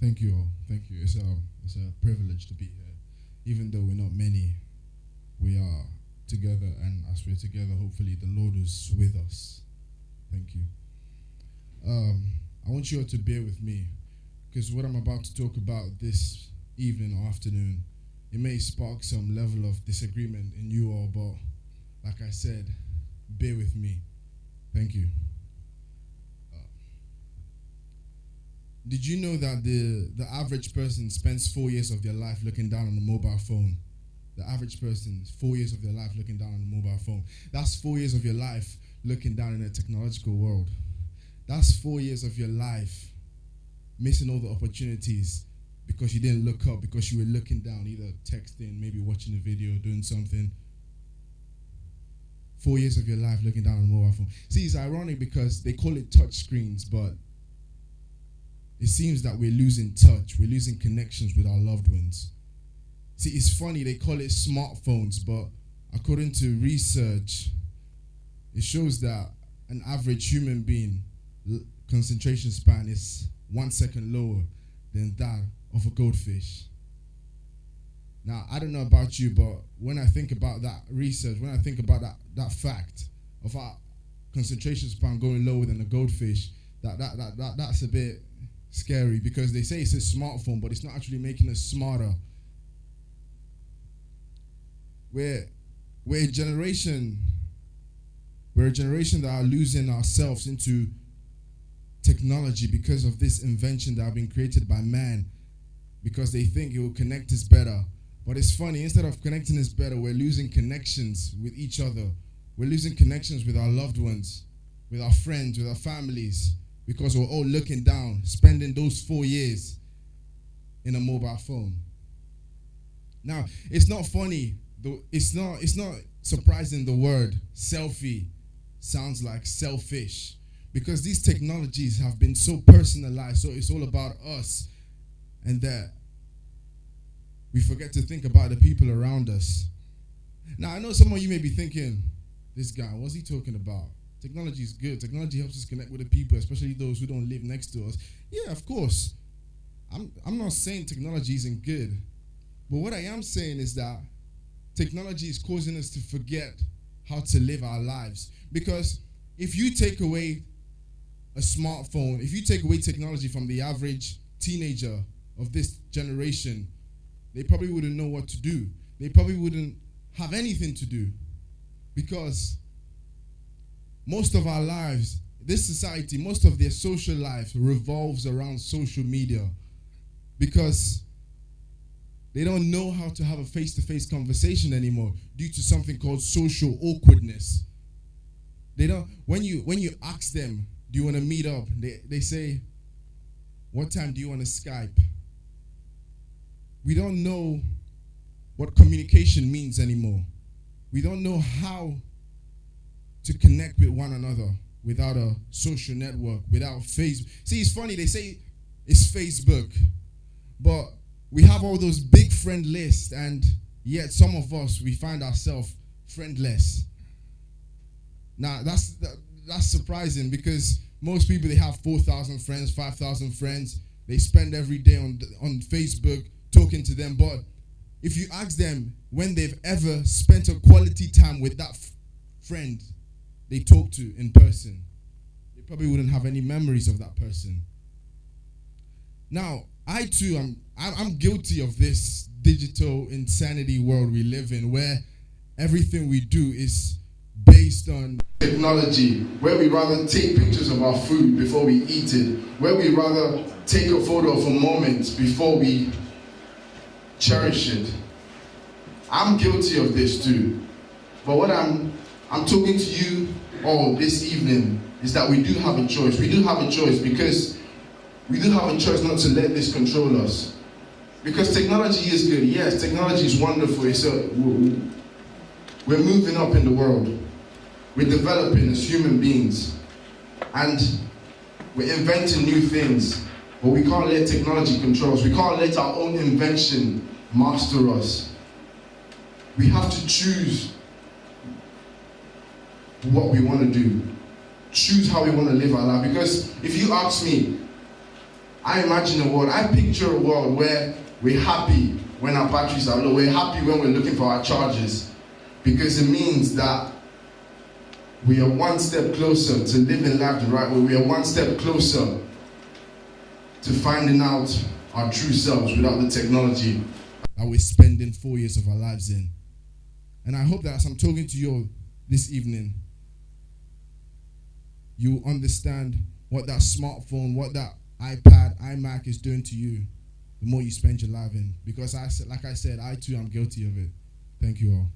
Thank you all. Thank you. It's a privilege to be here. Even though we're not many, we are together, and as we're together, hopefully the Lord is with us. Thank you. I want you all to bear with me, because what I'm about to talk about this evening or afternoon, it may spark some level of disagreement in you all, but like I said, bear with me. Thank you. Did you know that the average person spends 4 years of their life looking down on a mobile phone? The average person, 4 years of their life looking down on a mobile phone. That's 4 years of your life looking down in a technological world. That's 4 years of your life missing all the opportunities because you didn't look up, because you were looking down, either texting, maybe watching a video, doing something. 4 years of your life looking down on a mobile phone. See, it's ironic because they call it touch screens, but it seems that we're losing touch, we're losing connections with our loved ones. See, it's funny, they call it smartphones, but according to research, it shows that an average human being concentration span is 1 second lower than that of a goldfish. Now, I don't know about you, but when I think about that research, when I think about that fact of our concentration span going lower than a goldfish, that's a bit scary, because they say it's a smartphone, but it's not actually making us smarter. We're a generation that are losing ourselves into technology because of this invention that have been created by man, because they think it will connect us better. But it's funny, instead of connecting us better, we're losing connections with each other. We're losing connections with our loved ones, with our friends, with our families, because we're all looking down, spending those 4 years in a mobile phone. Now, it's not funny, it's not surprising the word selfie sounds like selfish, because these technologies have been so personalized, so it's all about us, and that we forget to think about the people around us. Now, I know some of you may be thinking, this guy, what's he talking about? Technology is good. Technology helps us connect with the people, especially those who don't live next to us. Yeah, of course. I'm not saying technology isn't good. But what I am saying is that technology is causing us to forget how to live our lives. Because if you take away a smartphone, if you take away technology from the average teenager of this generation, they probably wouldn't know what to do. They probably wouldn't have anything to do. Because most of our lives, this society, most of their social life revolves around social media, because they don't know how to have a face-to-face conversation anymore due to something called social awkwardness. They don't. When you ask them, do you want to meet up? They say, what time do you want to Skype? We don't know what communication means anymore. We don't know how to connect with one another without a social network, without Facebook. See, it's funny, they say it's Facebook, but we have all those big friend lists, and yet some of us, we find ourselves friendless. Now, that's surprising, because most people, they have 4,000 friends, 5,000 friends. They spend every day on Facebook talking to them, but if you ask them when they've ever spent a quality time with that friend they talk to in person, they probably wouldn't have any memories of that person. Now, I too, I'm guilty of this digital insanity world we live in, where everything we do is based on technology, where we rather take pictures of our food before we eat it, where we rather take a photo of a moment before we cherish it. I'm guilty of this too. But what I'm talking to you all this evening is that we do have a choice. We do have a choice, because we do have a choice not to let this control us. Because technology is good. Yes, technology is wonderful. We're moving up in the world. We're developing as human beings. And we're inventing new things. But we can't let technology control us. We can't let our own invention master us. We have to choose what we want to do. Choose how we want to live our life. Because if you ask me, I imagine a world, I picture a world where we're happy when our batteries are low. We're happy when we're looking for our charges, because it means that we are one step closer to living life the right way. We are one step closer to finding out our true selves without the technology that we're spending 4 years of our lives in. And I hope that as I'm talking to you this evening, you understand what that smartphone, what that iPad, iMac is doing to you the more you spend your life in. Because like I said, I too am guilty of it. Thank you all.